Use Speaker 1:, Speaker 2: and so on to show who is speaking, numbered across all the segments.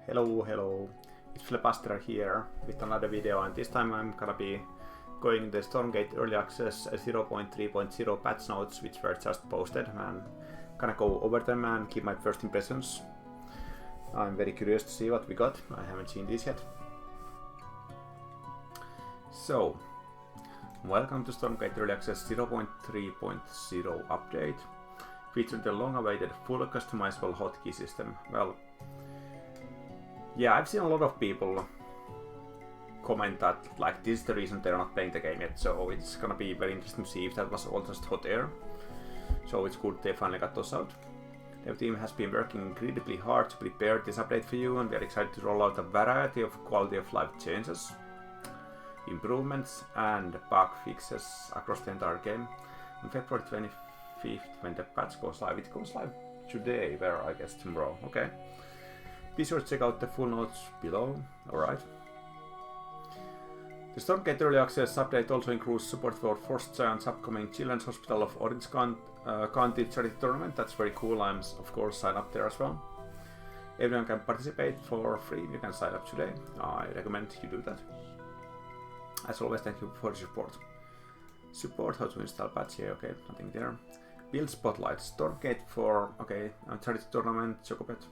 Speaker 1: Hello, it's Flepaster here with another video, and this time I'm gonna be going the Stormgate Early Access 0.3.0 patch notes which were just posted, and gonna go over them and give my first impressions. I'm very curious to see what we got. I haven't seen these yet. So, welcome to Stormgate Early Access 0.3.0 update, featuring the long-awaited full customizable hotkey system. Well, yeah, I've seen a lot of people comment that like this is the reason they're not playing the game yet, so it's gonna be very interesting to see if that was all just hot air. So it's good they finally got those out. The team has been working incredibly hard to prepare this update for you, and we are excited to roll out a variety of quality of life changes, improvements and bug fixes across the entire game. On February 25th, when the patch goes live, it goes live today, where I guess tomorrow, okay? Be sure to check out the full notes below, alright? The Stormgate Early Access update also includes support for Frost Giant's upcoming Children's Hospital of Orange County charity tournament. That's very cool. I'm of course signed up there as well. Everyone can participate for free. You can sign up today. I recommend you do that. As always, thank you for the support. Support how to install patch here, okay, nothing there. Build Spotlight, Stormgate for, okay, charity tournament, Chocobet.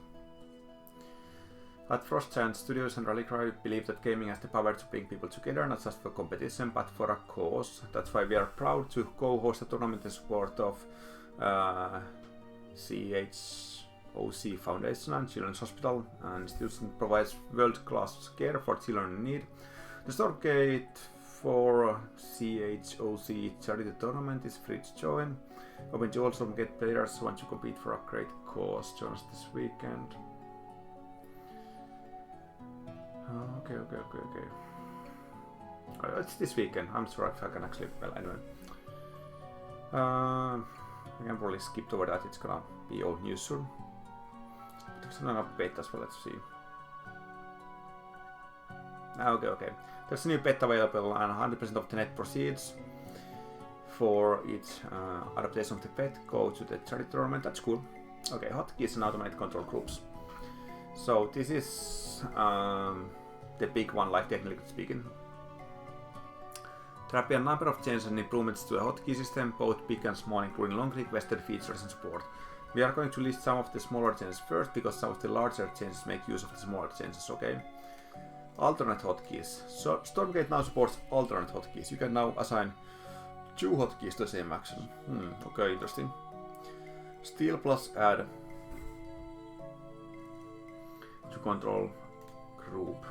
Speaker 1: At Frost Giant Studios and Rallycry, we believe that gaming has the power to bring people together, not just for competition, but for a cause. That's why we are proud to co-host a tournament in support of CHOC Foundation and Children's Hospital, and institution provides world-class care for children in need. The Stormgate for CHOC charity tournament is free to join. Open to all Stormgate players who want to compete for a great cause. Join us this weekend. Okay. It's this weekend. I'm sure if I can actually, well, anyway. I can probably skip over that. It's gonna be old news soon. But there's an update as well. Let's see. Okay. There's a new beta available, and 100% of the net proceeds for its adaptation of the pet go to the charity tournament. That's cool. Okay, hotkeys and automated control groups. So this is the big one, like technically speaking. There have been a number of changes and improvements to the hotkey system, both big and small, including long requested features and support. We are going to list some of the smaller changes first, because some of the larger changes make use of the smaller changes, okay? Alternate hotkeys. So Stormgate now supports alternate hotkeys. You can now assign 2 hotkeys to the same action. Okay, interesting. Steal plus add to control group.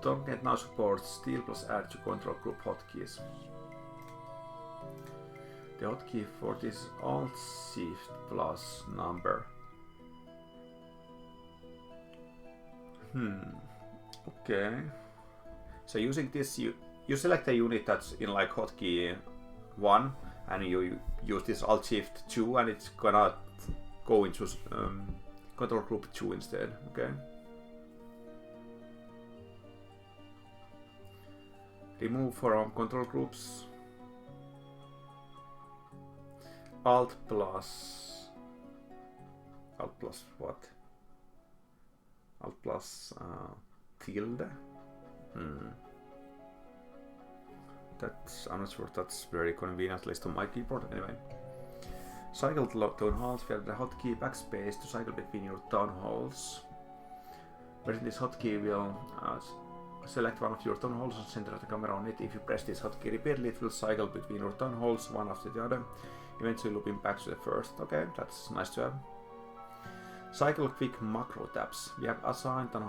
Speaker 1: Stormgate now supports steal plus add to control group hotkeys. The hotkey for this is Alt Shift plus number. Okay. So using this, you select a unit that's in like hotkey 1, and you use this Alt Shift 2, and it's gonna go into control group 2 instead, okay? Remove from control groups. Alt plus what? Alt plus tilde? I'm not sure if that's very convenient, at least on my keyboard, anyway. Cycle to town halls. We have the hotkey backspace to cycle between your town halls. Pressing this hotkey will select one of your town halls and center the camera on it. If you press this hotkey repeatedly, it will cycle between your town halls, one after the other, eventually looping back to the first. Okay, that's nice to have. Cycle quick macro tabs. We have assigned an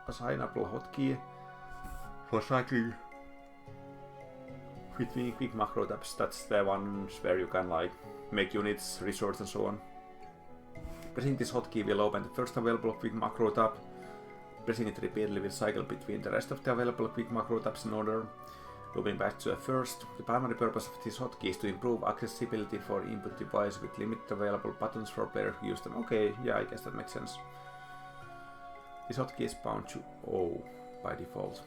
Speaker 1: assignable hotkey for cycling between quick macro tabs. That's the ones where you can like make units, resources and so on. Pressing this hotkey will open the first available quick macro tab. Pressing it repeatedly will cycle between the rest of the available quick macro tabs in order, looping back to the first. The primary purpose of this hotkey is to improve accessibility for input devices with limited available buttons for players who use them. Okay, yeah, I guess that makes sense. This hotkey is bound to O by default.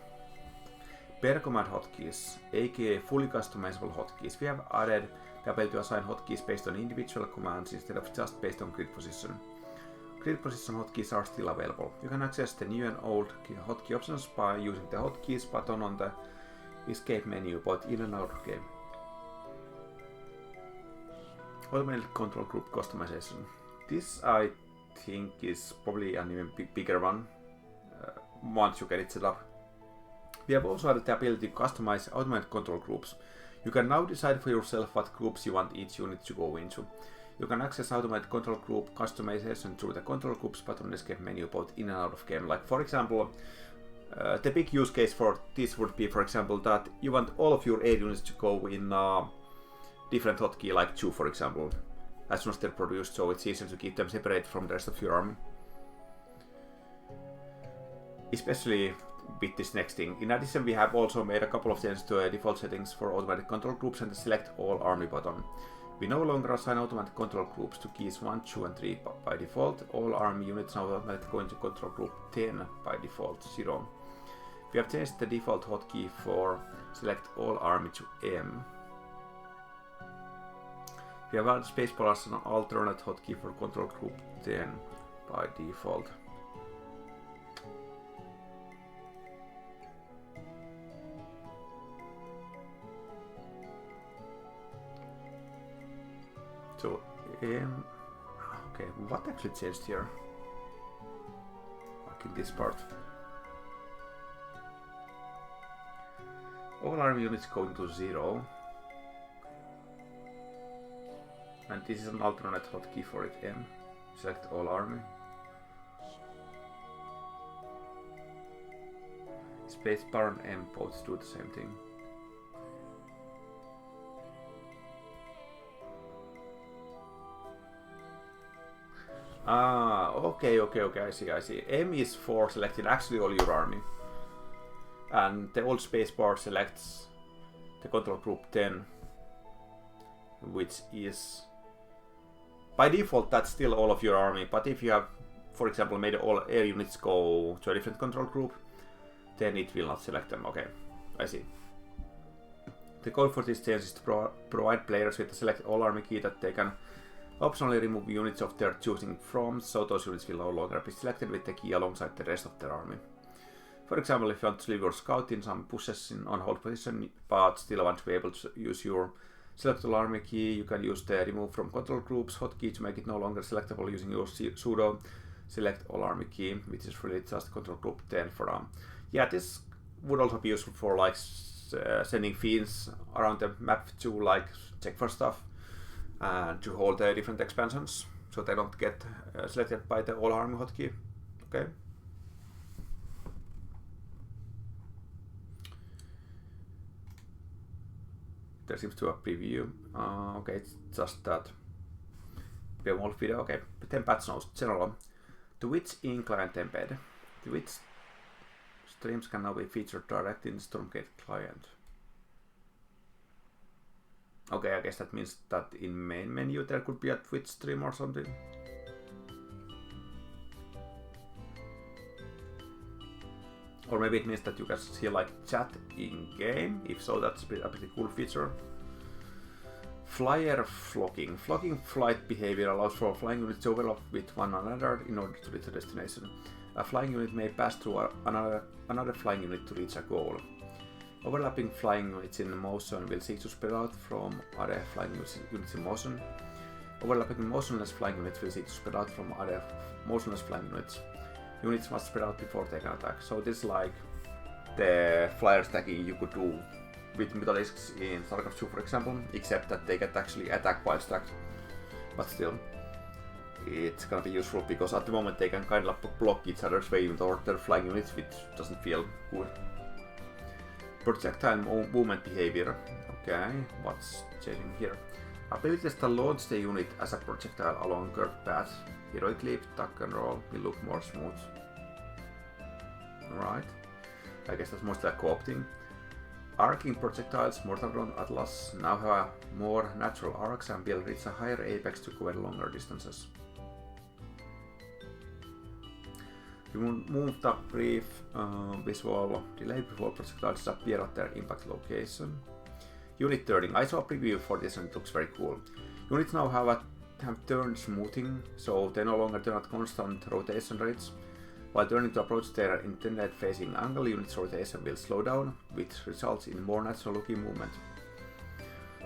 Speaker 1: Per command hotkeys, aka fully customizable hotkeys. We have added the ability to assign hotkeys based on individual commands instead of just based on grid position. Grid position hotkeys are still available. You can access the new and old hotkey options by using the hotkeys button on the escape menu, both in and out of game. Automated control group customization. This I think is probably an even bigger one once you get it set up. We have also added the ability to customize automated control groups. You can now decide for yourself what groups you want each unit to go into. You can access automated control group customization through the control groups button on the escape menu, both in and out of game. Like for example, the big use case for this would be, for example, that you want all of your air units to go in different hotkey, like 2 for example, as soon as they're produced, so it's easier to keep them separate from the rest of your army. Especially with this next thing. In addition, we have also made a couple of changes to default settings for automatic control groups and the select all army button. We no longer assign automatic control groups to keys 1, 2 and 3 by default. All army units now automatically go into control group 10 by default, 0. We have changed the default hotkey for select all army to M. We have added spacebar as an alternate hotkey for control group 10 by default. So, okay, what actually changed here? Like in this part. All army units go into 0. And this is an alternate hotkey for it, M. Select all army. Spacebar and M both do the same thing. Okay, I see. M is for selecting actually all your army. And the old spacebar selects the control group 10, which is by default that's still all of your army, but if you have, for example, made all air units go to a different control group, then it will not select them. Okay, I see. The goal for this change is to provide players with a select all army key that they can optionally remove units of their choosing from, so those units will no longer be selected with the key alongside the rest of their army. For example, if you want to leave your scout in some bushes on hold position, but still want to be able to use your select all army key, you can use the remove from control groups hotkey to make it no longer selectable using your sudo select all army key, which is really just control group 10 for them. Yeah, this would also be useful for like sending fiends around the map to like check for stuff and to hold the different expansions, so they don't get selected by the all army hotkey. Okay. There seems to be a preview. Okay, it's just that. We have all video. Okay, 10 patch notes. General. Twitch in client embed. Twitch streams can now be featured directly in the Stormgate client. Okay, I guess that means that in main menu there could be a Twitch stream or something. Or maybe it means that you can see like chat in game. If so, that's a pretty cool feature. Flyer flocking. Flocking flight behavior allows for flying units to overlap with one another in order to reach a destination. A flying unit may pass through another flying unit to reach a goal. Overlapping flying units in motion will seek to spread out from other flying units in motion. Overlapping motionless flying units will seek to spread out from other motionless flying units. Units must spread out before they can attack. So this is like the flyer stacking you could do with Mythalisks in StarCraft 2, for example, except that they get actually attack while stacked. But still, it's gonna be useful because at the moment they can kind of block each other's way with their flying units, which doesn't feel good. Projectile movement behavior. Okay, what's changing here? Abilities to launch the unit as a projectile along curved paths. Heroic leap, tuck and roll will look more smooth. Alright. I guess that's mostly a co-op thing. Arcing projectiles, Mortal Drone Atlas now have more natural arcs and will reach a higher apex to cover longer distances. We moved a brief visual delay before projectiles appear at their impact location. Unit turning. I saw a preview for this and it looks very cool. Units now have a have turn smoothing, so they no longer turn at constant rotation rates. While turning to approach their intended facing angle, unit's rotation will slow down, which results in more natural looking movement.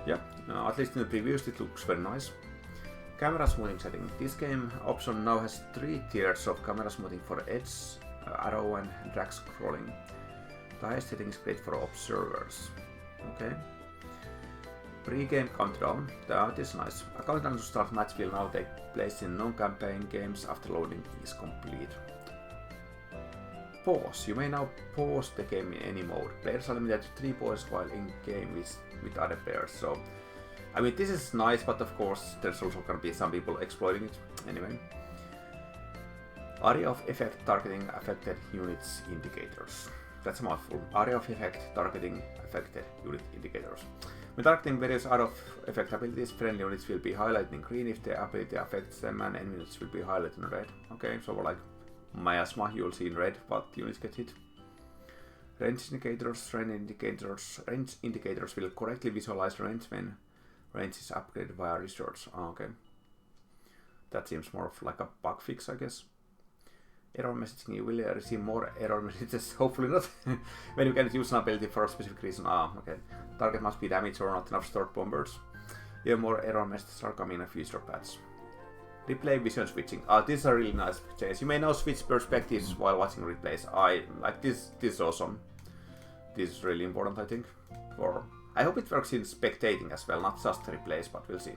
Speaker 1: Yeah, at least in the previews it looks very nice. Camera smoothing setting. This game option now has 3 tiers of camera smoothing for edge, arrow and drag scrolling. The highest setting is great for observers. Okay. Pre-game countdown. That is nice. A countdown to start match will now take place in non-campaign games after loading is complete. Pause. You may now pause the game in any mode. Players are limited to 3 pauses while in game with other players. So, I mean, this is nice, but of course, there's also gonna be some people exploiting it. Anyway. Area of effect targeting affected units indicators. That's a mouthful. Area of effect targeting affected unit indicators. When targeting various area of effect abilities, friendly units will be highlighted in green if the ability affects them, and enemy units will be highlighted in red. Okay, so like miasma, you'll see in red, but units get hit. Range indicators will correctly visualize range when range is upgraded via research. Oh, okay. That seems more of like a bug fix, I guess. Error messaging, you will receive more error messages, hopefully not, when you can use an ability for a specific reason. Okay. Target must be damaged or not enough stored bombers. Even more error messages are coming in a future patch. Replay vision switching. This is a really nice change. You may now switch perspectives while watching replays. I like this. This is awesome. This is really important, I think. I hope it works in spectating as well, not just replays, but we'll see.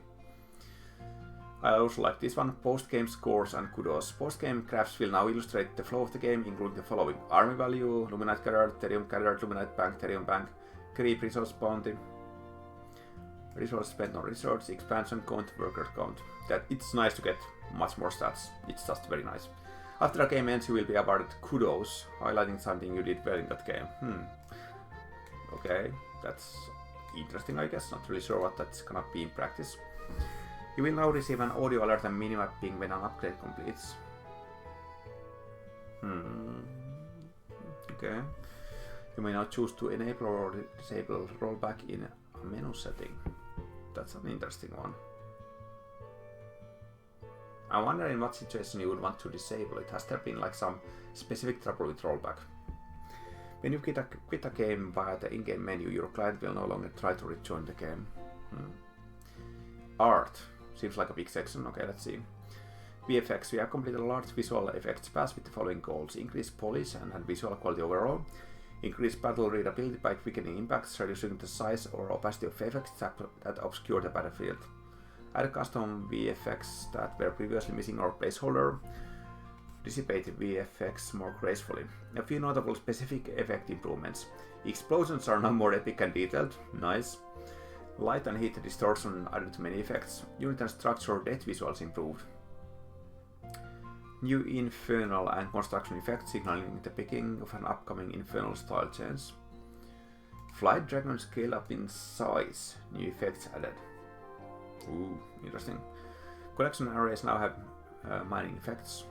Speaker 1: I also like this one. Post-game scores and kudos. Post-game graphs will now illustrate the flow of the game, including the following: army value, Luminite gathered, Luminite bank, Therium bank, creep, resource bounty, resource spent on research, expansion count, worker count. That it's nice to get much more stats. It's just very nice. After a game ends, you will be awarded kudos, highlighting something you did well in that game. Okay, that's interesting, I guess. Not really sure what that's gonna be in practice. You will now receive an audio alert and minimapping when an upgrade completes. Okay. You may now choose to enable or disable rollback in a menu setting. That's an interesting one. I wonder in what situation you would want to disable it. Has there been like some specific trouble with rollback? When you quit a game via the in-game menu, your client will no longer try to rejoin the game. Art. Seems like a big section. Okay, let's see. VFX. We have completed a large visual effects pass with the following goals: increase polish and visual quality overall, increase battle readability by quickening impacts, reducing the size or opacity of effects that obscure the battlefield, add custom VFX that were previously missing or placeholder, dissipate VFX more gracefully. A few notable specific effect improvements. Explosions are now more epic and detailed. Nice. Light and heat distortion added to many effects. Unit and structure death visuals improved. New Infernal and construction effects signaling the beginning of an upcoming Infernal style change. Flight Dragon scale up in size. New effects added. Ooh, interesting. Collection arrays now have mining effects.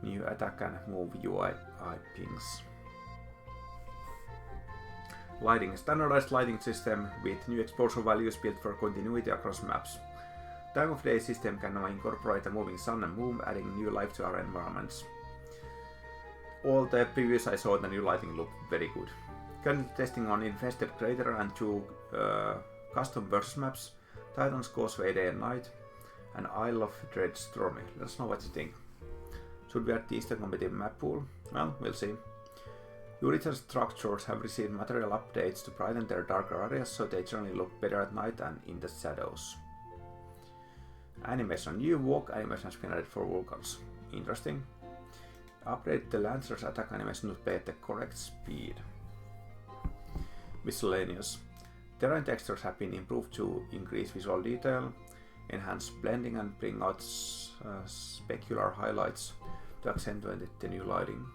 Speaker 1: New attack and move UI pings. Lighting. Standardized lighting system with new exposure values built for continuity across maps. Time of day system can now incorporate a moving sun and moon, adding new life to our environments. All the previews I saw, the new lighting looked very good. Currently testing on Infested Crater and 2 custom versus maps, Titan's Causeway Day and Night, and Isle of Dread Stormy. Let us know what you think. Should we add these to competitive map pool? Well, we'll see. Units and structures have received material updates to brighten their darker areas so they generally look better at night and in the shadows. Animation. New walk animation has been added for Vulcans. Interesting. Upgrade the Lancer's attack animation to play at the correct speed. Miscellaneous. Terrain textures have been improved to increase visual detail, enhance blending and bring out specular highlights to accentuate the new lighting.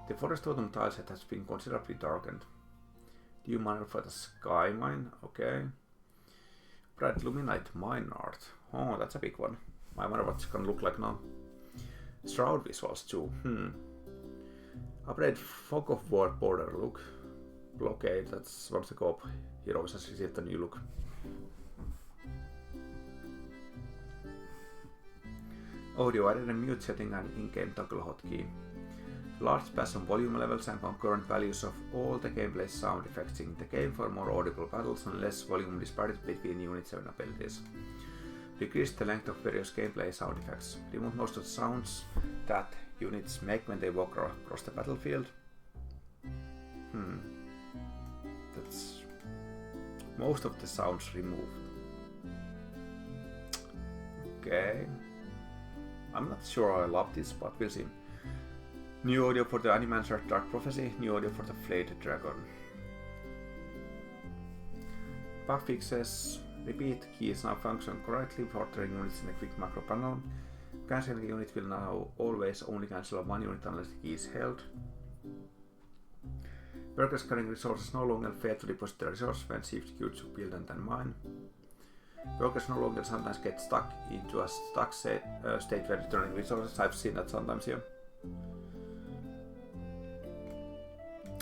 Speaker 1: The Forest Autumn tileset has been considerably darkened. New miner for the Sky Mine, okay. Bright Luminite mine art. Oh, that's a big one. I wonder what it's gonna look like now. Shroud visuals too. Upgrade Fog of War border look. Blockade, that's one of the co-op heroes has received a new look. Audio added a mute setting and in-game toggle hotkey. Large bass on volume levels and concurrent values of all the gameplay sound effects in the game for more audible battles and less volume disparity between units and abilities. Decreased the length of various gameplay sound effects. Remove most of the sounds that units make when they walk across the battlefield. That's most of the sounds removed. Okay. I'm not sure I love this, but we'll see. New audio for the Animancer Dark Prophecy, new audio for the Flayed Dragon. Bug fixes. Repeat keys now function correctly for ordering units in a quick macro panel. Cancelling a unit will now always only cancel one unit unless the key is held. Workers carrying resources no longer fail to deposit the resource when shift queued to build and then mine. Workers no longer sometimes get stuck into a stuck state when returning resources. I've seen that sometimes here.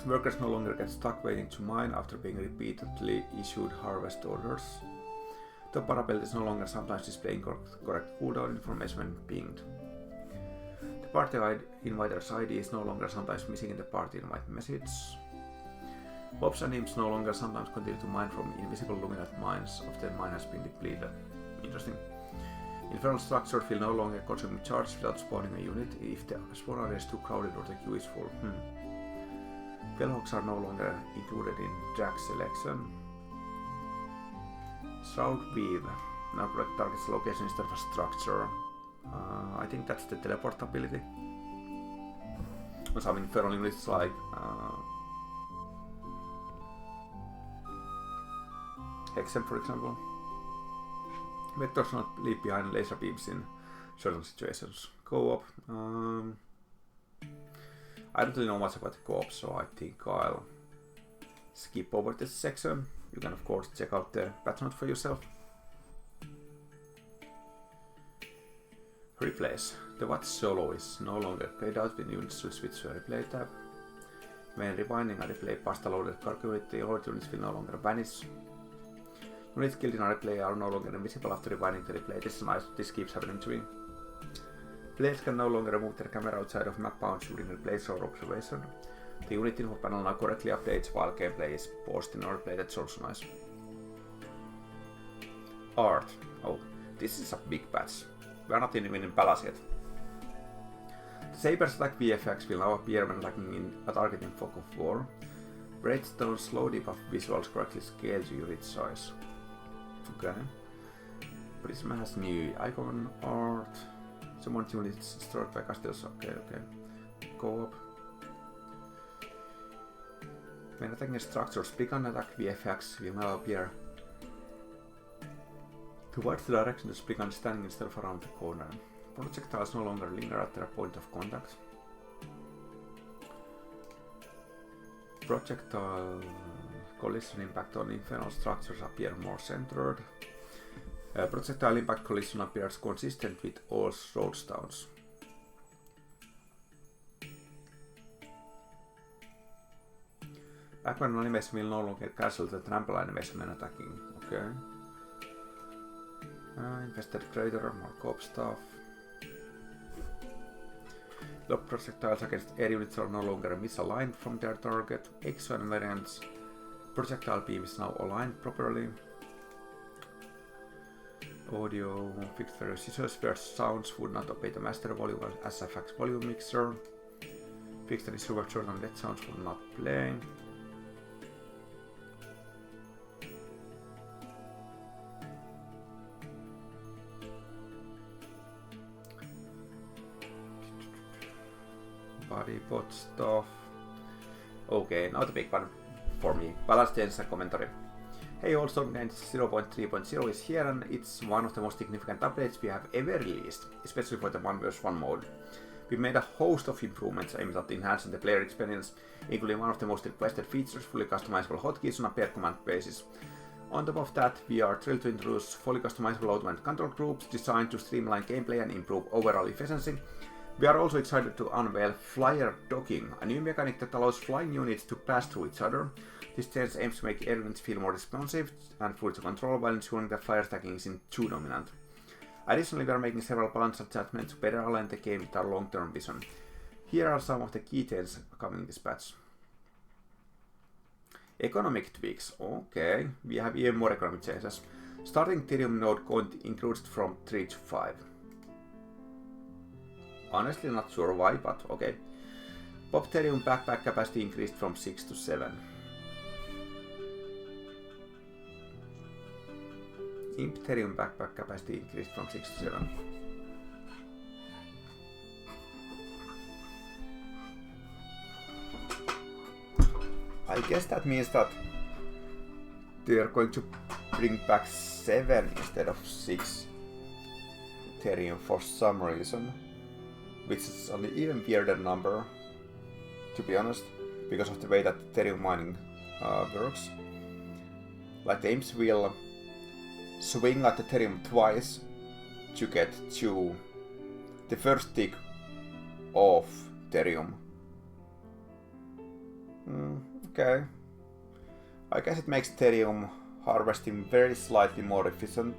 Speaker 1: Workers no longer get stuck waiting to mine after being repeatedly issued harvest orders. The parabelt is no longer sometimes displaying correct cooldown information when pinged. The party inviter's ID is no longer sometimes missing in the party invite message. Mobs and imps no longer sometimes continue to mine from invisible luminant mines after the mine has been depleted. Interesting. Infernal structures will no longer consume charge without spawning a unit if the spawn area is too crowded or the queue is full. Bellhawks are no longer included in drag selection. Shroud Weave now correct target's location instead of a structure. I think that's the teleport ability. On some Infernal units like Hexen, for example. Vectors not leave behind laser beams in certain situations. Co-op. I don't really know much about the co-op, so I think I'll skip over this section. You can of course check out the patch note for yourself. Replace. The Watch Solo is no longer grayed out when units will switch to a replay tab. When rewinding a replay past a loaded cargo unit, the old units will no longer vanish. Units killed in a replay are no longer invisible after rewinding the replay. This is nice, this keeps happening to me. Players can no longer move their camera outside of map bounds during replays or observation. The unit info panel now correctly updates while gameplay is paused in a replay, that's also nice. Art. Oh, this is a big patch. We are not even in Palace yet. The Saber's attack VFX will now appear when attacking a target in Fog of War. Braidstone's slow debuff visuals correctly scale to unit size. Okay. Prisma has new icon art. Summon units destroyed by castles. Okay. Co-op. When attacking a structure, Spriggan attack VFX will now appear towards the direction the Spriggan is standing instead of around the corner. Projectiles no longer linger at their point of contact. Projectile collision impact on infernal structures appear more centered. Projectile impact collision appears consistent with all road stones. Backward animation will no longer cancel the trample animation when attacking. Okay. Infested crater, more co-op stuff. Lock projectiles against air units are no longer misaligned from their target. X1 variants. Projectile beam is now aligned properly. Audio fixed various scissors where sounds would not obey the master volume as a fax volume mixer. Fixed and issue where certain dead sounds will not play. Body bot stuff. Okay, now the big one for me. Balance change and commentary. Hey all, Stormgate 0.3.0 is here and it's one of the most significant updates we have ever released, especially for the 1v1 mode. We made a host of improvements aimed at enhancing the player experience, including one of the most requested features, fully customizable hotkeys on a per command basis. On top of that, we are thrilled to introduce fully customizable automated control groups designed to streamline gameplay and improve overall efficiency. We are also excited to unveil flyer docking, a new mechanic that allows flying units to pass through each other. This change aims to make air units feel more responsive and free to control while ensuring that flyer stacking isn't too dominant. Additionally, we are making several balance adjustments to better align the game with our long-term vision. Here are some of the key changes coming in this patch. Economic tweaks. Okay, we have even more economic changes. Starting Ethereum node count increased from 3 to 5. Honestly, not sure why, but okay. Pop Ethereum backpack capacity increased from 6 to 7. Imp Ethereum backpack capacity increased from 6 to 7. I guess that means that they are going to bring back 7 instead of 6 Ethereum for some reason, which is an even weirder number, to be honest, because of the way that Ethereum mining works. Like the imps will swing at Ethereum twice to get to the first tick of Ethereum. Okay. I guess it makes Ethereum harvesting very slightly more efficient.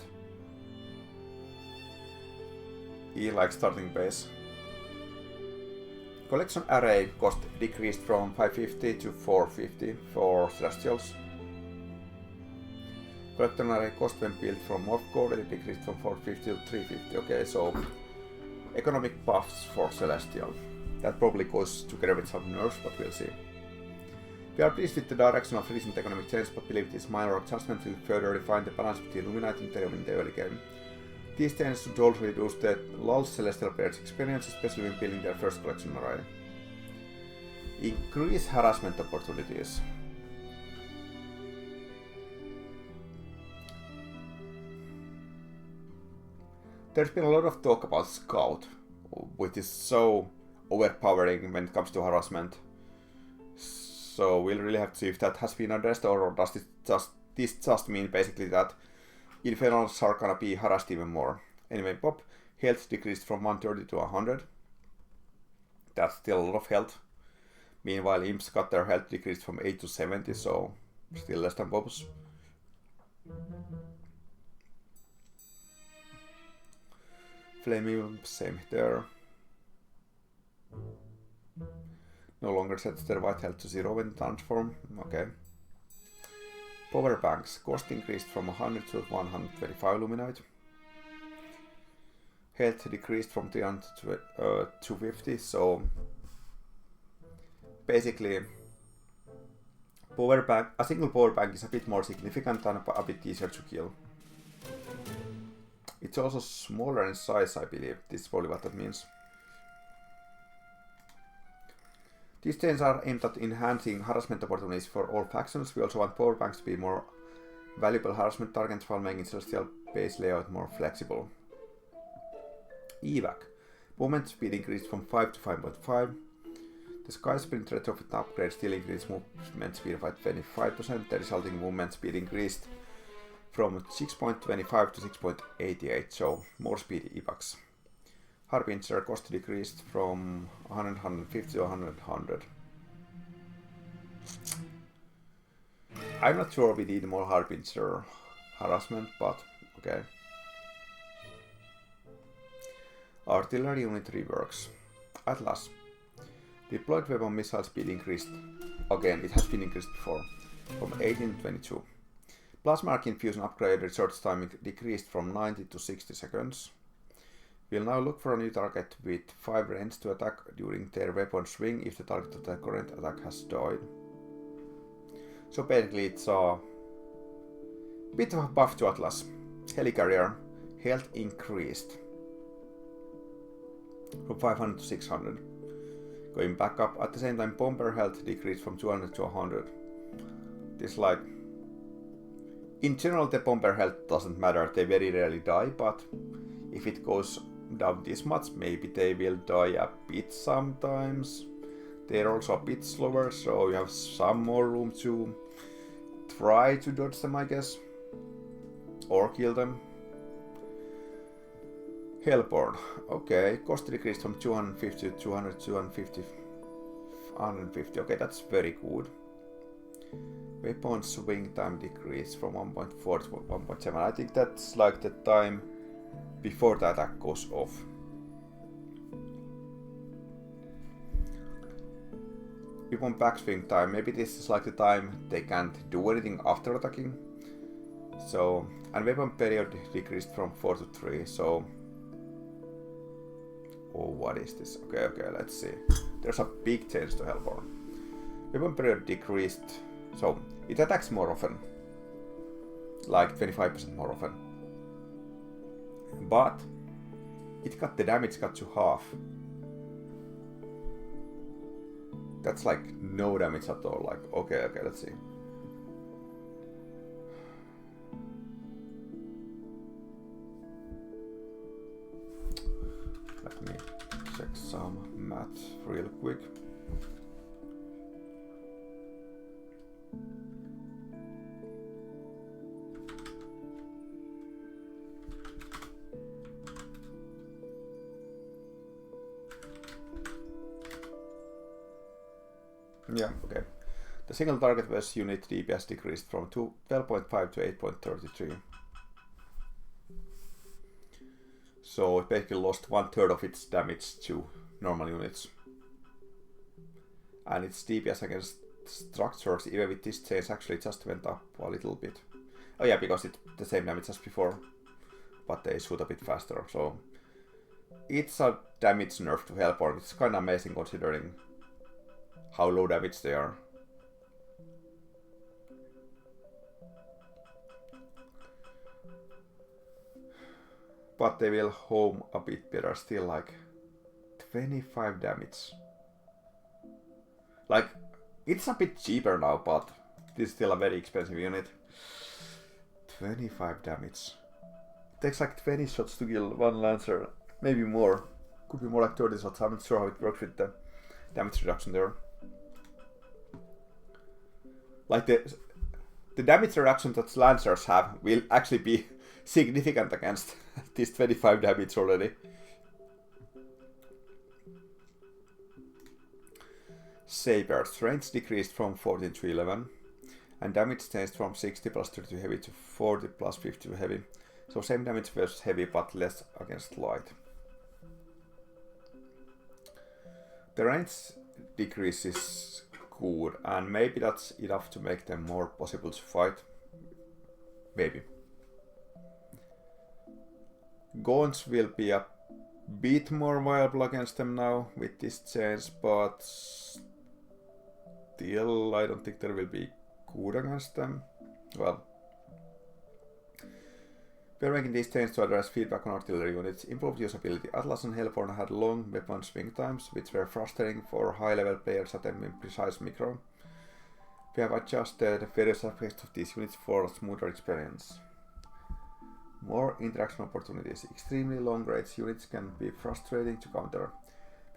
Speaker 1: Like starting base. Collection array cost decreased from 550 to 450 for Celestials. Collection array cost when built from Morph Code it decreased from 450 to 350. Okay, so economic buffs for Celestial. That probably goes together with some nerfs, but we'll see. We are pleased with the direction of recent economic change, but believe this minor adjustment will further refine the balance between Illuminati and Ethereum in the early game. These changes should also reduce the lulls Celestial players experience, especially when building their first collection array. Increase harassment opportunities. There's been a lot of talk about Scout, which is so overpowering when it comes to harassment. So we'll really have to see if that has been addressed, or does this just mean basically that Infernals are gonna be harassed even more. Anyway, Pop health decreased from 130 to 100. That's still a lot of health. Meanwhile, Imps got their health decreased from 8 to 70, so still less than Pop's. Flame Imp, same there. No longer sets their white health to 0 when transform. Okay. Power banks. Cost increased from 100 to 125 Luminite. Health decreased from 300 to 250, so basically a single power bank is a bit more significant and a bit easier to kill. It's also smaller in size, I believe. This is probably what that means. These changes are aimed at enhancing harassment opportunities for all factions. We also want power banks to be more valuable harassment targets while making Celestial base layout more flexible. Evac. Movement speed increased from 5 to 5.5. The Sky Sprint retrofit upgrade still increased movement speed by 25%. The resulting movement speed increased from 6.25 to 6.88, so more speed evacs. Harbinger cost decreased from 150 to 100. I'm not sure we need more Harbinger harassment, but okay. Artillery unit reworks. Atlas. Deployed weapon missile speed increased. Again, it has been increased before. From 18 to 22. Plasma Arc Infusion upgrade research time decreased from 90 to 60 seconds. We'll now look for a new target with 5 range to attack during their weapon swing if the target of the current attack has died. So basically it's a bit of a buff to Atlas. Helicarrier health increased from 500 to 600. Going back up, at the same time bomber health decreased from 200 to 100. This like, in general the bomber health doesn't matter, they very rarely die, but if it goes down this much, maybe they will die a bit sometimes. They're also a bit slower, so you have some more room to try to dodge them, I guess. Or kill them. Hellborn. Okay, cost decreased from 250 to 200, 250, 150. Okay, that's very good. Weapon swing time decreased from 1.4 to 1.7. I think that's like the time before the attack goes off. Weapon backswing time, maybe this is like the time they can't do anything after attacking. So, and weapon period decreased from 4 to 3, so... Oh, what is this? Okay, let's see. There's a big change to Hellborn. Weapon period decreased, so it attacks more often. Like 25% more often. But it got the damage cut to half. That's like no damage at all. Like, okay, let's see. Let me check some math real quick. Yeah, okay. The single target versus unit DPS decreased from 12.5 to 8.33. So it basically lost 1/3 of its damage to normal units. And its DPS against structures, even with this change, actually just went up a little bit. Oh yeah, because it's the same damage as before, but they shoot a bit faster. So it's a damage nerf to Hellborn. It's kind of amazing considering how low damage they are. But they will home a bit better, still like 25 damage. Like, it's a bit cheaper now, but this is still a very expensive unit. 25 damage. It takes like 20 shots to kill one Lancer, maybe more. Could be more like 30 shots, I'm not sure how it works with the damage reduction there. Like the damage reduction that Lancers have will actually be significant against this 25 damage already. Sabers, range decreased from 14 to 11, and damage changed from 60 plus 32 heavy to 40 plus 50 heavy. So same damage versus heavy, but less against light. The range decrease is good, and maybe that's enough to make them more possible to fight. Maybe. Gaunts will be a bit more viable against them now with this change, but still I don't think they will be good against them. Well, we are making these changes to address feedback on artillery units, improved usability. Atlas and Hellborn had long weapon swing times, which were frustrating for high-level players attempting precise micro. We have adjusted various aspects of these units for a smoother experience. More interaction opportunities. Extremely long range units can be frustrating to counter.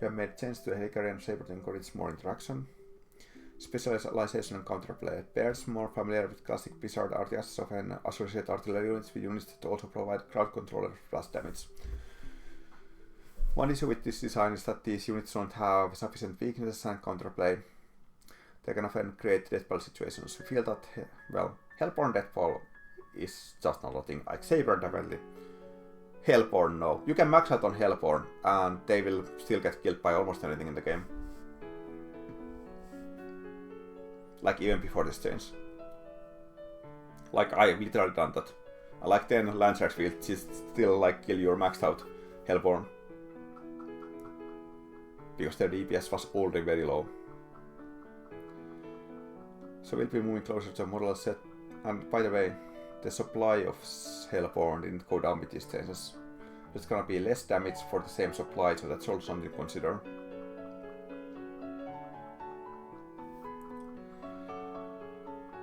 Speaker 1: We have made changes to Helikari and Saber to encourage more interaction. Specialization and counterplay. Players more familiar with classic Blizzard RTS often associate artillery units with units that also provide crowd controller plus damage. One issue with this design is that these units don't have sufficient weaknesses and counterplay. They can often create deathball situations. We feel that, well, Hellborn deathball is just not a thing. Like Saber definitely. Hellborn, no. You can max out on Hellborn and they will still get killed by almost anything in the game. Like even before this change. Like I literally done that. Like 10 Lancers will just still like kill your maxed out Hellborn. Because their DPS was already very low. So we'll be moving closer to a model set. And by the way, the supply of Hellborn didn't go down with these changes. There's gonna be less damage for the same supply, so that's also something to consider.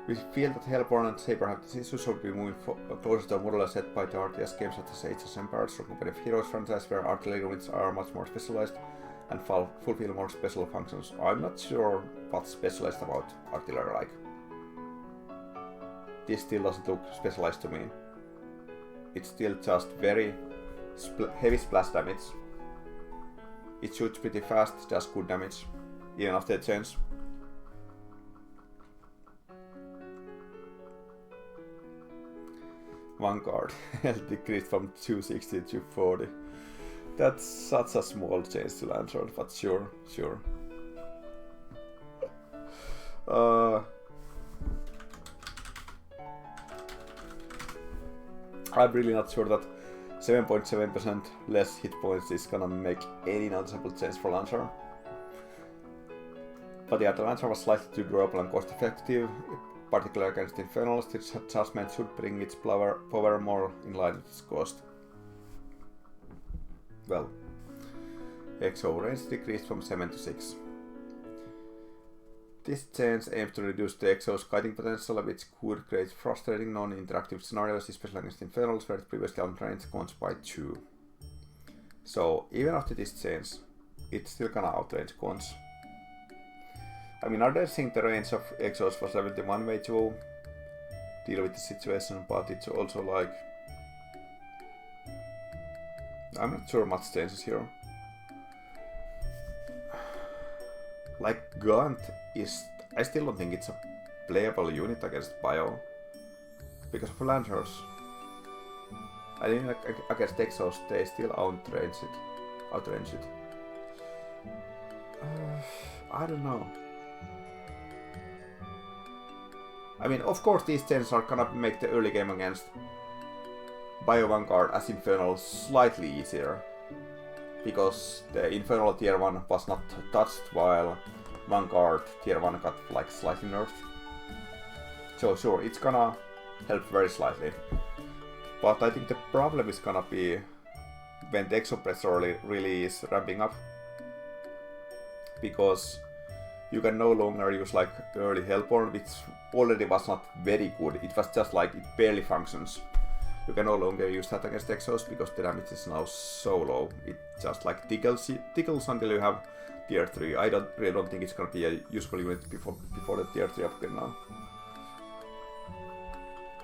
Speaker 1: We feel that Hellborn and Saber have this issue, so we'll be moving closer to a model set by the RTS games such as Age of Empires or Company of Heroes franchise, where artillery units are much more specialized and fulfill more special functions. I'm not sure what's specialized about artillery like. This still doesn't look specialized to me. It's still just very heavy splash damage. It shoots pretty fast, does good damage, even after the change. Vanguard health decreased from 260 to 40. That's such a small change to Lantern, but sure. I'm really not sure that 7.7% less hit points is gonna make any noticeable change for Lantern. But yeah, the Lantern was slightly too durable and cost effective, particularly against Infernals. This adjustment should bring its power more in line with its cost. Well, XO range decreased from 7 to 6. This change aims to reduce the XO's kiting potential, which could create frustrating non-interactive scenarios, especially against Infernals, where it previously outranged cons by 2. So, even after this change, it's still gonna outrange cons. I mean, I think the range of XOs was 71 way to deal with the situation, but it's also like... I'm not sure much changes here. Like, Gaunt is... I still don't think it's a playable unit against Bio. Because of Lanterns. I think like, against Exos they still outrange it. I don't know. I mean, of course these changes are gonna make the early game against Bio Vanguard as Infernal slightly easier. Because the Infernal tier 1 was not touched, while Vanguard tier 1 got like slightly nerfed. So sure, it's gonna help very slightly. But I think the problem is gonna be when the Exopressor really is ramping up. Because you can no longer use like early Hellborn, which already was not very good. It was just like it barely functions. You can no longer use that against Exos because the damage is now so low. It just like tickles until you have tier 3. I really don't think it's gonna be a useful unit before the tier 3 upgrade now.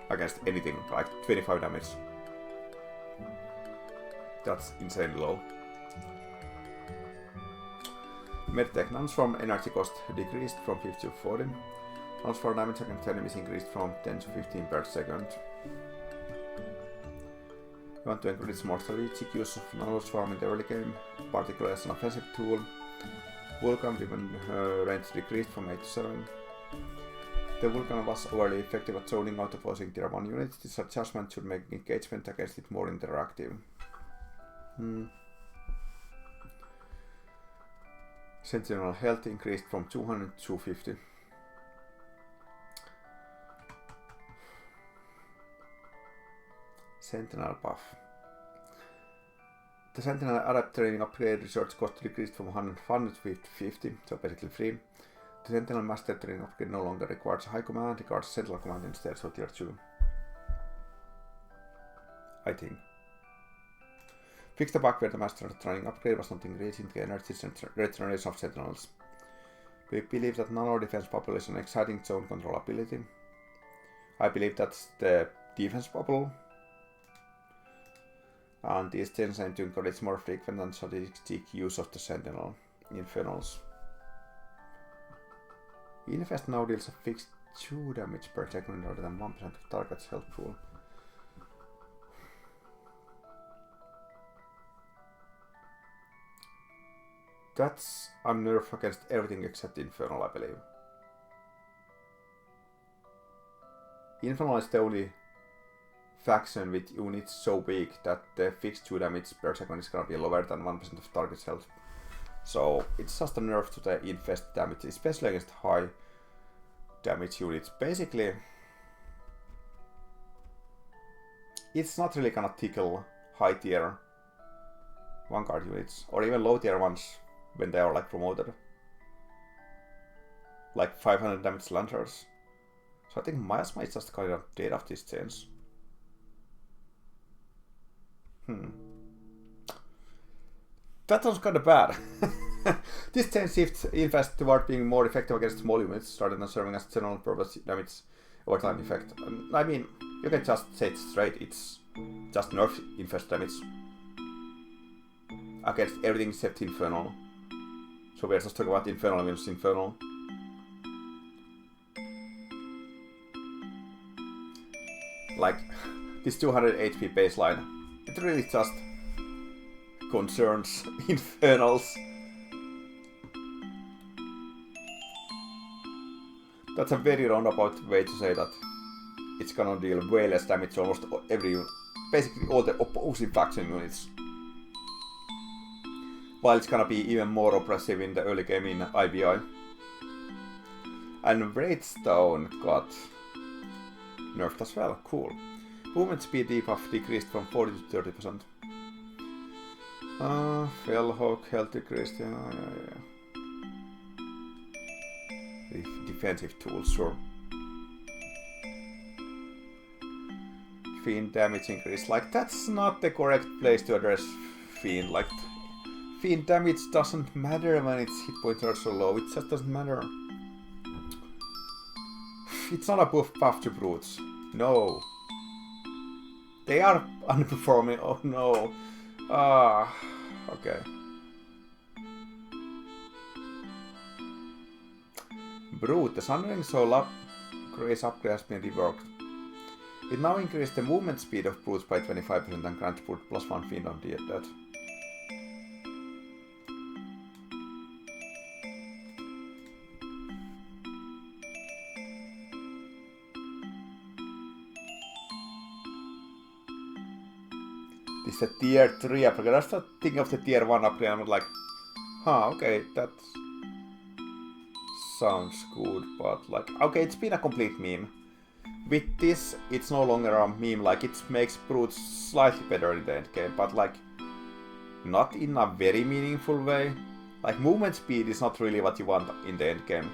Speaker 1: Against anything, like 25 damage. That's insanely low. Medtech non-swarm energy cost decreased from 50 to 40. Non-swarm damage against enemies increased from 10 to 15 per second. You want to encourage more strategic use of non-swarm in the early game, particularly as an offensive tool. Vulcan weapon range decreased from 8 to 7. The Vulcan was overly effective at zoning out opposing tier 1 units. This adjustment should make engagement against it more interactive. Sentinel health increased from 200 to 250. Sentinel buff. The Sentinel Adapt training upgrade research cost decreased from 100 to 50, so basically free. The Sentinel Master training upgrade no longer requires high command, requires Sentinel command instead, so tier 2. I think. Fix the bug where the Master training upgrade was not increasing the energy regeneration of Sentinels. We believe that nano defense bubble is an exciting zone control ability. I believe that's the defense bubble. And these changes aim to encourage more frequent and strategic use of the Sentinel Infernals. Infest now deals a fixed 2 damage per second rather than 1% of target's health pool. That's a nerf against everything except Infernal, I believe. Infernal is the only faction with units so big that the fixed 2 damage per second is gonna be lower than 1% of target's health. So it's just a nerf to the infest damage, especially against high damage units. Basically, it's not really gonna tickle high tier Vanguard units, or even low tier ones when they are like promoted. Like 500 damage Lanterns. So I think Miasma is just kind of dead of this change. That sounds kind of bad. This change shifts Infest toward being more effective against small units rather than serving as general purpose damage over time effect. I mean, you can just say it straight, it's just nerf Infest damage against everything except Infernal. So we're just talking about Infernal versus Infernal. Like, this 200 HP baseline, it really just concerns Infernals. That's a very roundabout way to say that it's gonna deal way less damage to almost every unit, basically all the opposing faction units. While it's gonna be even more oppressive in the early game in IBI. And Wraithstone got nerfed as well, cool. Movement speed debuff decreased from 40 to 30%. Fellhawk health decreased, yeah. Defensive tools, sure. Fiend damage increase, like that's not the correct place to address Fiend, like Fiend damage doesn't matter when its hit points are so low, it just doesn't matter. It's not a buff to brutes, no. They are underperforming, oh no. Okay. Brute, the Sunring Soul Grace upgrade has been reworked. It now increases the movement speed of brutes by 25% and grants brute +1 fiend on death. This is a tier 3 upgrade. I was thinking of the tier 1 upgrade and I'm like, okay, that sounds good, but like, okay, it's been a complete meme. With this, it's no longer a meme, like it makes brutes slightly better in the endgame, but like, not in a very meaningful way. Like, movement speed is not really what you want in the endgame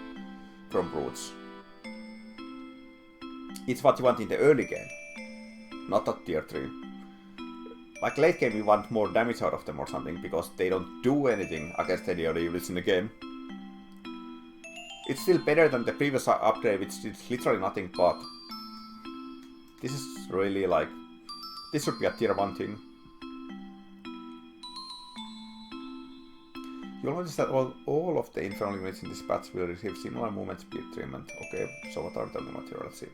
Speaker 1: from brutes. It's what you want in the early game, not at tier 3. Like, late game you want more damage out of them or something, because they don't do anything against any other units in the game. It's still better than the previous upgrade, which did literally nothing, but this is really like, this should be a tier 1 thing. You'll notice that all of the Infernal units in this patch will receive similar movement speed treatment. Okay, so what are the new material? Let's see.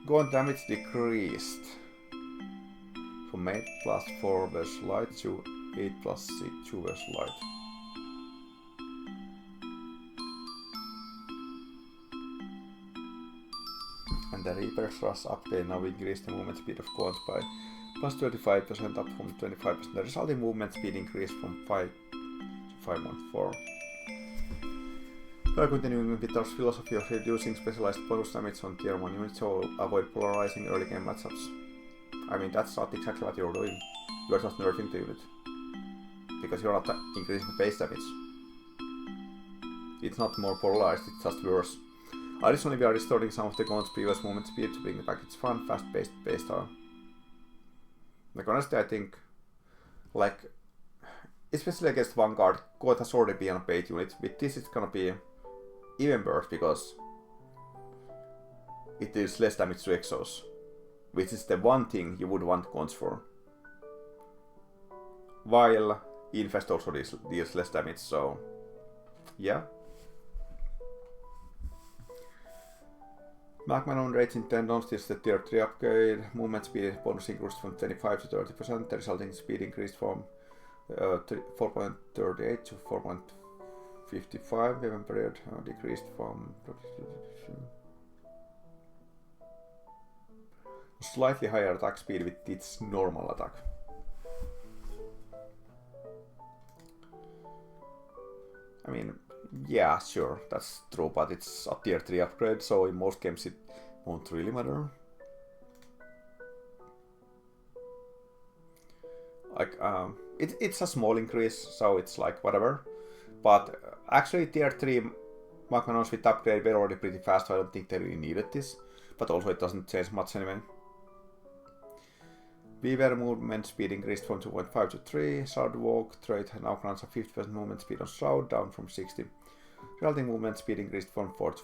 Speaker 1: Gaunt damage decreased from 8 plus 4 versus light to 8 plus 6 2 versus light. And the Reaper's Rush update now increased the movement speed of Gaunt by plus 35% up from 25%. The resulting movement speed increased from 5 to 5.4. We are continuing with our philosophy of reducing specialized bonus damage on tier 1 units to avoid polarizing early game matchups. I mean, that's not exactly what you're doing. You're just nerfing the unit. Because you're not increasing the base damage. It's not more polarized, it's just worse. Additionally, we are restoring some of the Gaunt's previous movement speed to bring back its fun, fast-paced base style. Like, honestly, I think, like, especially against Vanguard, Gaunt has already been a paid unit. With this, it's gonna be even worse because it deals less damage to Exos, which is the one thing you would want Gaunts for. While Infest also deals less damage, so yeah. Magmanon Raging Tendons is the tier 3 upgrade. Movement speed bonus increased from 25 to 30%. The resulting speed increased from 4.38 to 4.55 event period. Decreased from slightly higher attack speed with its normal attack. I mean, yeah, sure, that's true, but it's a tier 3 upgrade, so in most games it won't really matter. Like, it's a small increase, so it's like whatever. But actually tier 3 Magmanons with upgrade were already pretty fast, so I don't think they really needed this. But also it doesn't change much anyway. Weaver movement speed increased from 2.5 to 3. Shroud Walk trait now grants a 50% movement speed on Shroud, down from 60. Resulting movement speed increased from 4 to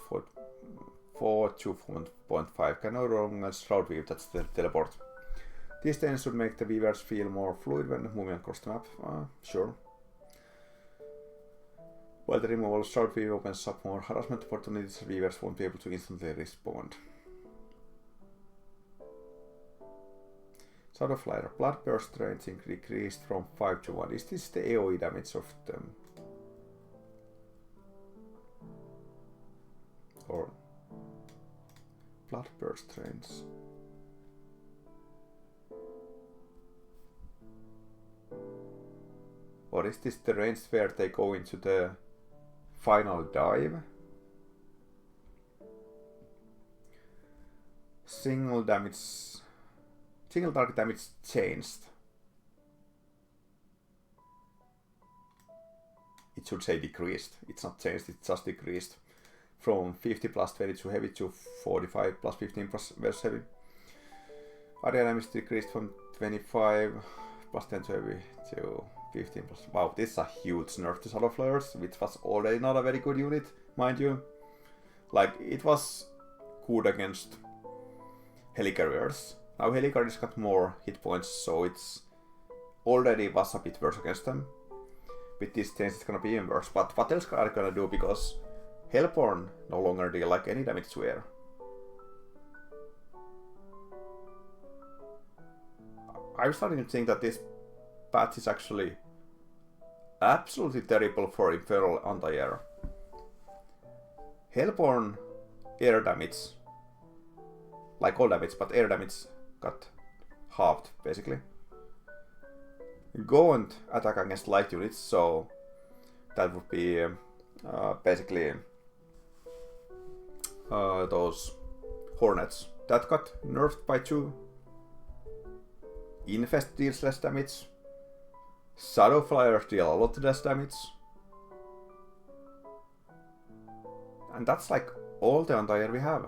Speaker 1: 4.5. Can no longer Shroud Weave, that's the teleport. These things should make the Weavers feel more fluid when moving across the map. Sure. While the removal of Shroud Weave opens up more harassment opportunities, Weavers won't be able to instantly respond. Shadowflyer Bloodburst range increased from 5 to 1. Is this the AoE damage of them? Or Bloodburst range? Or is this the range where they go into the final dive? Single target damage changed. It should say decreased. It's not changed, it's just decreased. From 50 plus 20 to heavy to 45 plus 15 plus versus heavy. Area damage decreased from 25 plus 10 to heavy to 15 plus. Wow, this is a huge nerf to Shadowflyers, which was already not a very good unit, mind you. Like, it was good against Helicarriers. Now Helicarriers got more hit points, so it's already was a bit worse against them. With this change it's gonna be even worse. But what else are they gonna do, because Hellborn no longer deal like any damage to air. I'm starting to think that this patch is actually absolutely terrible for Infernal anti-air. Hellborn air damage, like all damage, but air damage got halved basically. Gaunt attack against light units, so that would be basically those hornets that got nerfed by 2. Infest deals less damage. Shadowflyers deal a lot less damage. And that's like all the anti-air we have.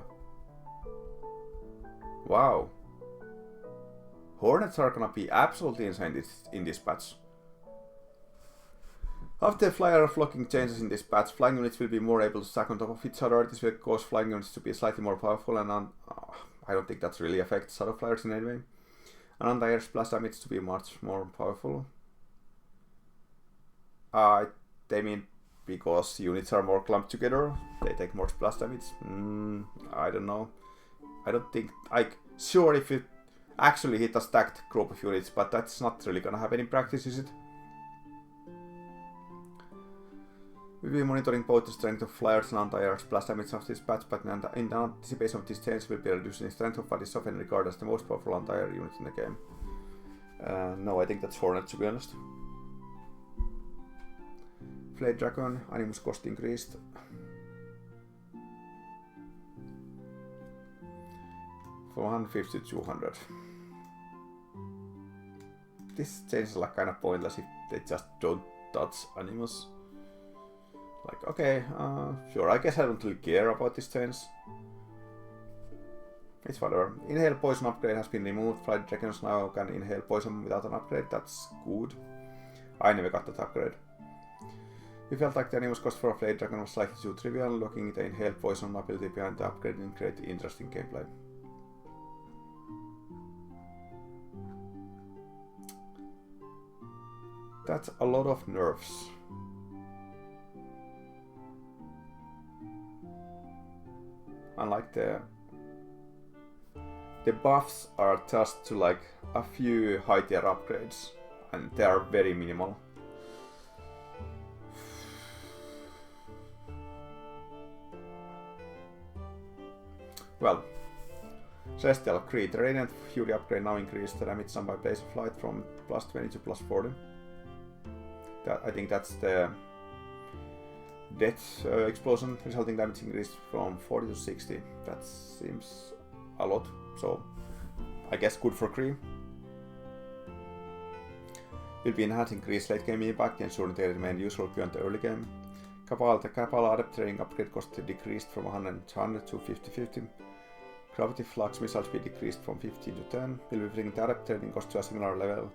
Speaker 1: Wow. Hornets are gonna be absolutely insane in this patch. After flyer flocking changes in this patch, flying units will be more able to stack on top of each other. This will cause flying units to be slightly more powerful, and I don't think that really affects Shadowflyers in any way. And anti-air splash damage to be much more powerful. They mean because units are more clumped together, they take more splash damage. I don't know. I don't think, sure if you actually hit a stacked group of units, but that's not really gonna have any practice, is it? We'll be monitoring both the strength of flyers and anti-air splash damage of this patch, but in anticipation of this change, we'll be reducing the strength of what is often regarded as the most powerful anti-air unit in the game. No, I think that's Hornet, to be honest. Flame Dragon, Animus cost increased. From 150 to 200. This change is like kind of pointless if they just don't touch Animus. Like, okay, sure, I guess I don't really care about this change. It's whatever. Inhale Poison upgrade has been removed. Flight Dragons now can inhale poison without an upgrade. That's good. I never got that upgrade. We felt like the Animus cost for a Flame Dragon was slightly too trivial. Looking the inhale poison ability behind the upgrade and create interesting gameplay. That's a lot of nerfs. Unlike the buffs are just to like a few high tier upgrades, and they are very minimal. Well, Celestial Creed, Radiant Fury upgrade now increased the damage done by Blaze of Light from plus 20 to plus 40. I think that's the Death Explosion, resulting damage increased from 40 to 60. That seems a lot, so I guess good for Kree. Will be enhanced increased late game impact, ensuring they remain useful beyond the early game. The Cabal Adept training upgrade cost decreased from 100 to 50-50. Gravity Flux missile speed decreased from 15 to 10. Will be bringing the Adept training cost to a similar level.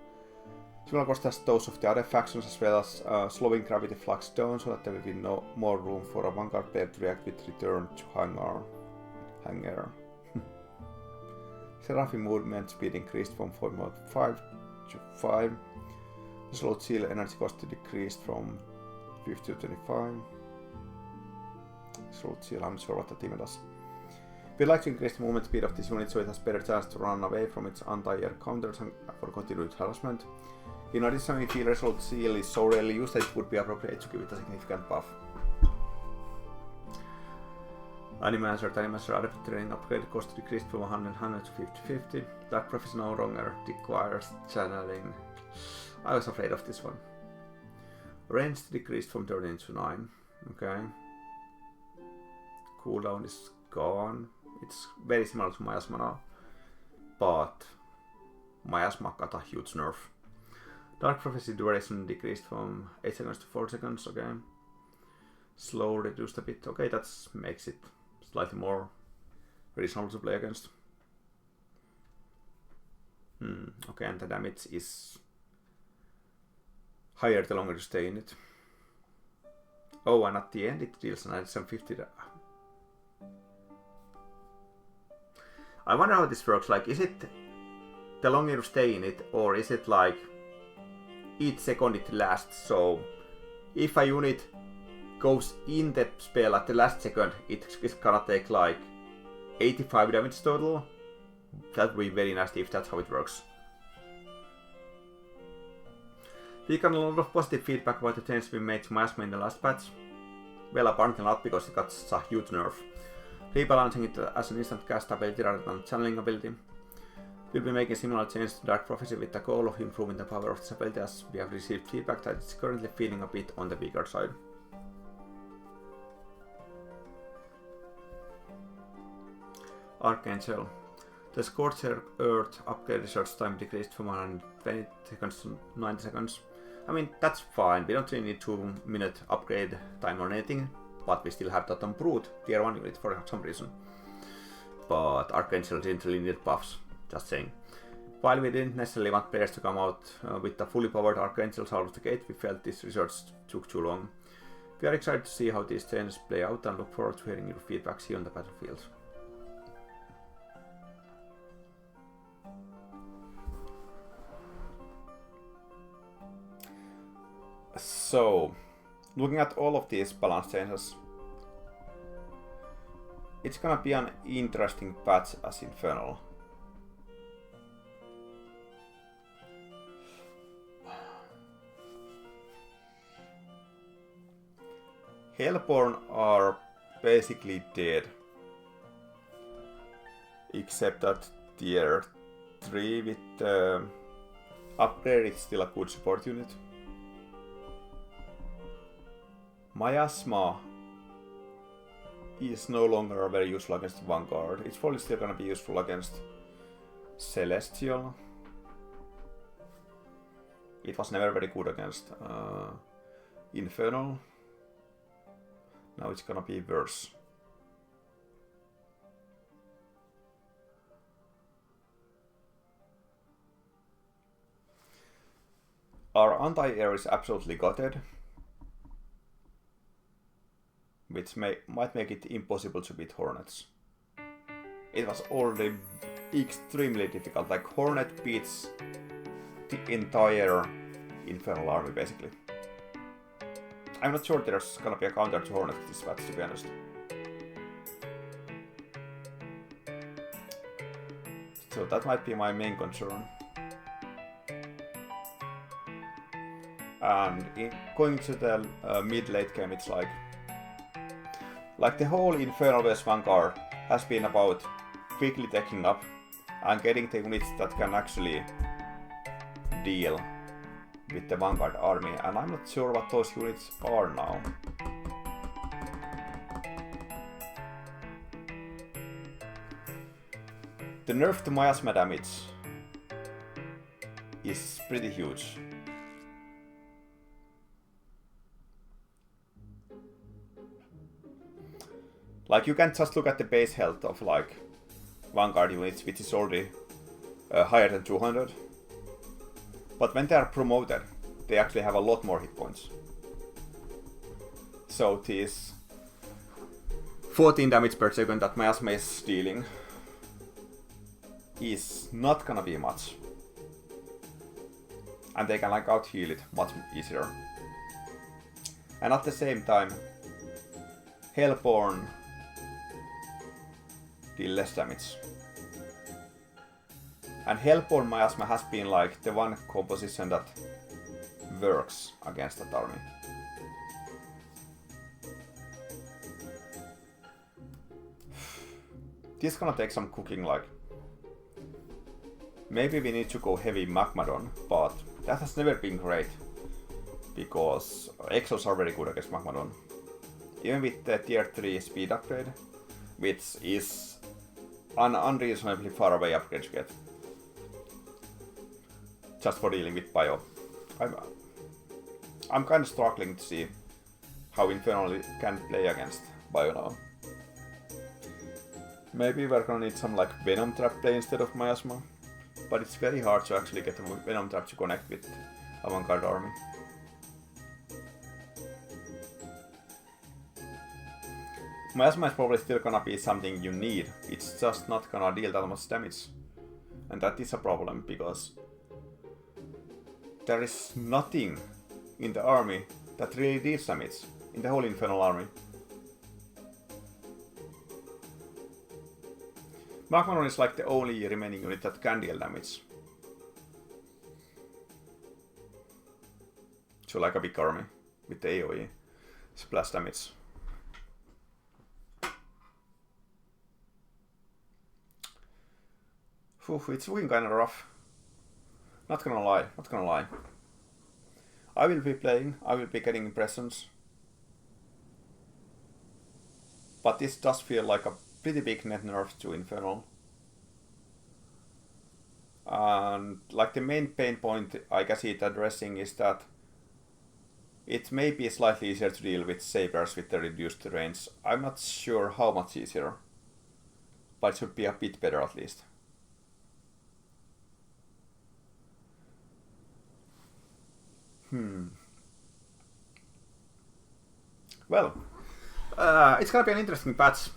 Speaker 1: Similar cost as those of the other factions, as well as slowing Gravity Flux down so that there will be no more room for a Vanguard player to react with Return to Hangar. Seraphim movement speed increased from 4.5 to 5. The slow seal energy cost decreased from 50 to 25. Slow seal, I'm not sure what that even does. We'd like to increase the movement speed of this unit so it has better chance to run away from its anti-air counters and for continued harassment. In addition, we feel Resolute Seal is so rarely used that it would be appropriate to give it a significant buff. Animaster Adaptive Training upgrade cost decreased from 100 to 50-50. Dark Prophecy no longer requires channeling. I was afraid of this one. Range decreased from 13 to 9. Okay. Cooldown is gone. It's very similar to Miasma now, but Miasma got a huge nerf. Dark Prophecy duration decreased from 8 seconds to 4 seconds. Okay. Slow reduced a bit. Okay, that makes it slightly more reasonable to play against. Okay, and the damage is higher the longer you stay in it. Oh, and at the end it deals an additional 50. I wonder how this works. Like, is it the longer you stay in it, or is it like each second it lasts? So if a unit goes in the spell at the last second, it's gonna take like 85 damage total. That would be very nasty if that's how it works. We got a lot of positive feedback about the changes we made to Miasma in the last patch. Well, apparently not, because it got such a huge nerf. Rebalancing it as an instant cast ability rather than channeling ability. We'll be making similar changes to Dark Prophecy with the goal of improving the power of this ability, as we have received feedback that it's currently feeling a bit on the weaker side. Archangel. The Scorcher Earth upgrade research time decreased from 120 seconds to 90 seconds. I mean, that's fine, we don't really need 2-minute upgrade time or anything, but we still have that on Brute, tier 1 unit for some reason. But Archangel didn't really need buffs, just saying. While we didn't necessarily want players to come out with the fully powered Archangels out of the gate, we felt this research took too long. We are excited to see how these changes play out and look forward to hearing your feedback here on the battlefield. So, looking at all of these balance changes, it's gonna be an interesting patch as Infernal. Hellborn are basically dead, except that tier 3 with the upgrade is still a good support unit. Miasma is no longer very useful against Vanguard. It's probably still gonna be useful against Celestial. It was never very good against Infernal. Now it's gonna be worse. Our anti-air is absolutely gutted, which might make it impossible to beat Hornets. It was already extremely difficult, like Hornet beats the entire Infernal army basically. I'm not sure there's gonna be a counter to Hornet this patch, to be honest. So that might be my main concern. And going to the mid-late game, it's like the whole Infernal vs Vanguard has been about quickly taking up and getting the units that can actually deal with the Vanguard army, and I'm not sure what those units are now. The nerf to Miasma damage is pretty huge. Like, you can just look at the base health of like Vanguard units, which is already higher than 200. But when they are promoted, they actually have a lot more hit points. So this 14 damage per second that Miasma is dealing is not gonna be much. And they can like out heal it much easier. And at the same time, Hellborn deal less damage. And Hellborn Miasma has been like the one composition that works against that army. This is gonna take some cooking, like. Maybe we need to go heavy Magmadon, but that has never been great. Because Exos are very good against Magmadon. Even with the tier 3 speed upgrade, which is an unreasonably far away upgrade to get. Just for dealing with Bio. I'm kind of struggling to see how Infernal can play against Bio now. Maybe we're gonna need some like Venom Trap play instead of Miasma. But it's very hard to actually get a Venom Trap to connect with Avantgarde army. Miasma is probably still gonna be something you need, it's just not gonna deal that much damage. And that is a problem, because there is nothing in the army that really deals damage, in the whole Infernal army. Magmadon is like the only remaining unit that can deal damage. So like a big army, with the AoE, splash damage. It's looking kinda rough. Not gonna lie. I will be playing, I will be getting impressions. But this does feel like a pretty big net nerf to Infernal. And like the main pain point I can see it addressing is that it may be slightly easier to deal with sabers with the reduced range. I'm not sure how much easier, but it should be a bit better at least. Well, it's gonna be an interesting patch.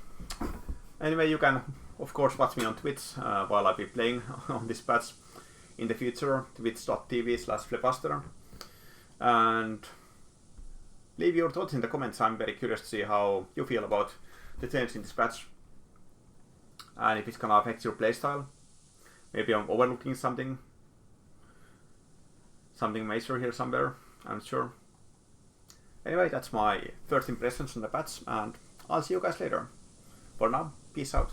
Speaker 1: Anyway, you can of course watch me on Twitch while I be playing on this patch in the future, twitch.tv/flebuster, and leave your thoughts in the comments. I'm very curious to see how you feel about the change in this patch, and if it's gonna affect your playstyle. Maybe I'm overlooking something major here somewhere, I'm not sure. Anyway, that's my first impressions on the patch, and I'll see you guys later. For now, peace out.